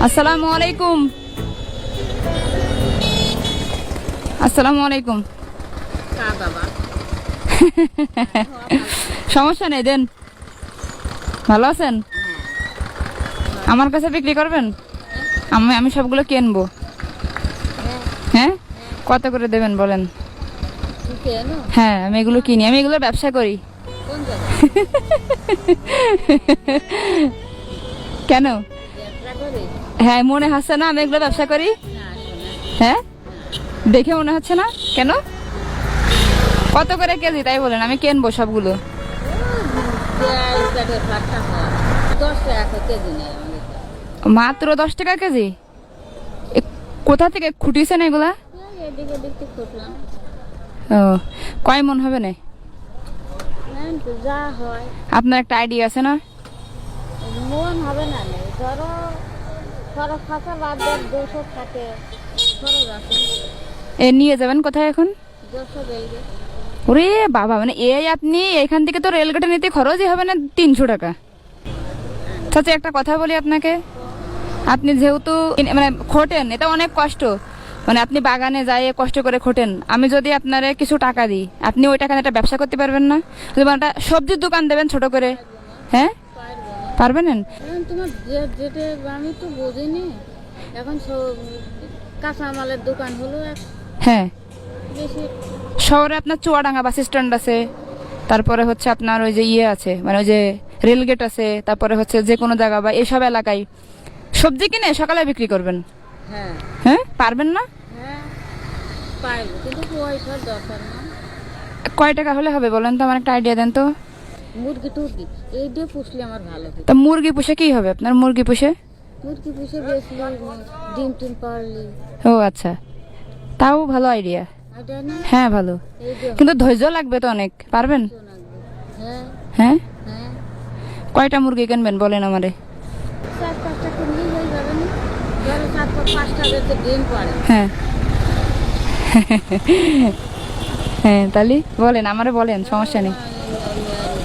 আসসালামু আলাইকুম। আসসালামু আলাইকুম। সমস্যা নেই, দেন। ভালো আছেন? আমার কাছে বিক্রি করবেন? আমি আমি সবগুলো কিনবো। হ্যাঁ, কত করে দেবেন বলেন? হ্যাঁ, আমি এগুলো কিনি, আমি এগুলো ব্যবসা করি। কেন? হ্যাঁ, মনে হচ্ছে না আমি এগুলো ব্যবসা করি? হ্যাঁ, দেখে মনে হচ্ছে না কেন? কত করে কেজি তাই বলেন, আমি কিনবো সবগুলো। মাত্র 10 টাকা কেজি? কোথা থেকে খুঁটিছেন এগুলা? ও, কয় মন হবে না? আপনার একটা আইডিয়া আছে না? মন হবে না, ধরো খরচ খাতা বাদ দিয়ে 200 থাকে খরচ আছে। এ নিয়ে যাবেন কোথায় এখন? 200 বেলগে। ওরে বাবা, মানে এই আপনি এখান থেকে তো রেলগেটে নিতে খরচই হবে না 300 টাকা। চাচা একটা কথা বলি আপনাকে, আপনি যেহেতু মানে খোটেন, এটা অনেক কষ্ট, মানে আপনি বাগানে যাই কষ্ট করে খোটেন, আমি যদি আপনারে কিছু টাকা দিই, আপনি ওই টাকা একটা ব্যবসা করতে পারবেন না? যদি একটা সবজির দোকান দেবেন ছোট করে, হ্যাঁ পারবেন? তোমার যেটা আমি তো বুঝিনি, এখন কাঁচামালের দোকান হলো হ্যাঁ, বেশি। শহরে আপনার চুয়াডাঙ্গা বাস স্ট্যান্ড আছে, তারপরে হচ্ছে আপনার ওই যে ইয়ে আছে, মানে ওই যে রেলগেট আছে, তারপরে হচ্ছে যে কোনো জায়গা বা এসব এলাকায় সবজি কিনে সকালে বিক্রি করবেন। হ্যাঁ হ্যাঁ, পারবেন না? হ্যাঁ পারবো, কিন্তু পয়সার দরকার না। কয় টাকা হলে হবে বলেন তো, আমার একটা আইডিয়া দেন তো। মুরগি টুরগি এই দিয়ে পুষলে আমার ভালো হবে। তা মুরগি পুষে কি হবে আপনার? মুরগি পুষে মুরগি পুষে বেশলি, ডিম টিম পারলি। ও আচ্ছা, তাও ভালো আইডিয়া। এটা না, হ্যাঁ ভালো, এই দিয়ে কিন্তু ধৈর্য লাগবে তো অনেক। পারবেন? হ্যাঁ হ্যাঁ, হ্যাঁ। কয়টা মুরগি কিনবেন বলেন আমারে? 4-5টা কিনলেই হয়ে যাবে না? ধরো 4-5টা যাতে ডিম পারে। হ্যাঁ হ্যাঁ, তাহলে বলেন আমারে, বলেন, সমস্যা নেই।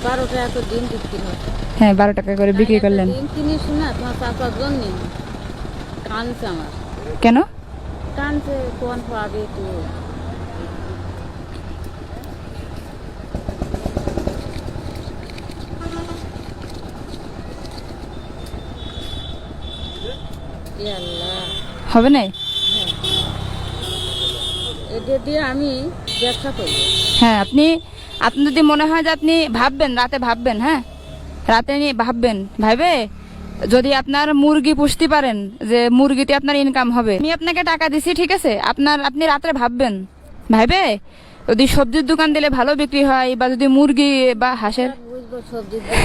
12টা এত ডিম বিক্রি হয়। হ্যাঁ, 12 টাকা করে বিক্রি করলেন। ডিম কিনিস না, তোমার 4-5 জন নিন। টানছে আমার, কেন? টানছে কোন পাবে তো। হবে না? এটা দিয়ে আমি ব্যবসা করি। হ্যাঁ, আপনি আপনি যদি মনে হয় যে আপনি ভাববেন, রাতে ভাববেন, হ্যাঁ রাতে নিয়ে ভাববেন, ভাইবে যদি আপনার মুরগি পুষতে পারেন, যে মুরগিতে আপনার ইনকাম হবে, আমি আপনাকে টাকা দিছি, ঠিক আছে, আপনি রাত্রে ভাববেন, ভাইবে যদি সবজির দোকান দিলে ভালো বিক্রি হয়, বা যদি মুরগি বা হাঁসের। বুঝবো সবজির দোকান,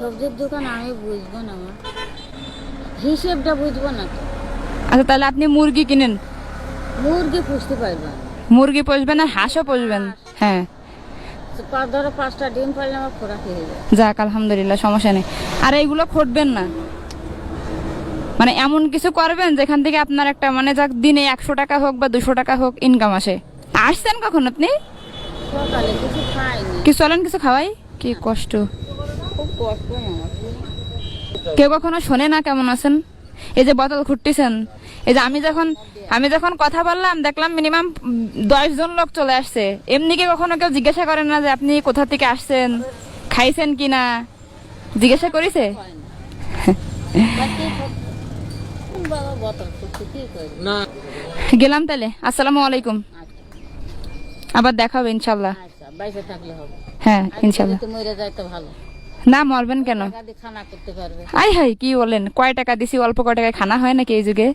সবজির দোকান আমি বুঝবো না, আমার হিসেবটা বুঝবো না তো। আচ্ছা, তাহলে আপনি মুরগি কিনেন। মুরগি পুষতে পারবে না। মুরগি পুষবেন আর হাঁসও পুষবেন। হ্যাঁ, ধরো 5টা ডিম পারলে আমার খোরাক হয়ে যায়। যাক আলহামদুলিল্লাহ, সমস্যা নেই। আর এইগুলো খটবেন না, মানে এমন কিছু করবেন যেখান থেকে আপনার একটা, মানে যাক দিনে 100 টাকা হোক বা 200 টাকা হোক ইনকাম আসে। আসছেন কখন আপনি? সকালে কিছু খাইনি। কি চলেন কিছু খাওয়াই? কি কষ্ট, খুব কষ্ট আমার। কেউ কখনো শোনে না কেমন আছেন? এই যে বোতল খুঁটতেছেন, এই যে আমি যখন কথা বললাম দেখলাম মিনিমাম 10 জন লোক চলে আসছে। এমনি কি কখনো কেউ জিজ্ঞাসা করেন না যে আপনি কোথা থেকে আসছেন, খাইছেন কিনা? জিজ্ঞাসা করেছে? বাবা বোতল খুঁজছে, কি করবো না। গেলাম তাহলে, আসসালামু আলাইকুম। আবার দেখা হবে ইনশাল্লাহ। আচ্ছা, বাইরে থাকলে হবে। হ্যাঁ ইনশাল্লাহ। তো মরে যায় তো ভালো, না মরবেন কেন? টাকা দিয়ে খানা করতে পারবে। আই হাই, কি বলেন? কয় টাকা দিছি, অল্প কয় টাকায় খানা হয় নাকি এই যুগে?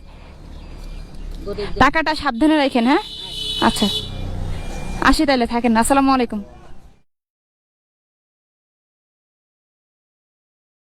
গরিব টাকাটা সাবধানে রাখেন। হ্যাঁ আচ্ছা, আসি তাহলে, থাকেন। আসসালামু আলাইকুম।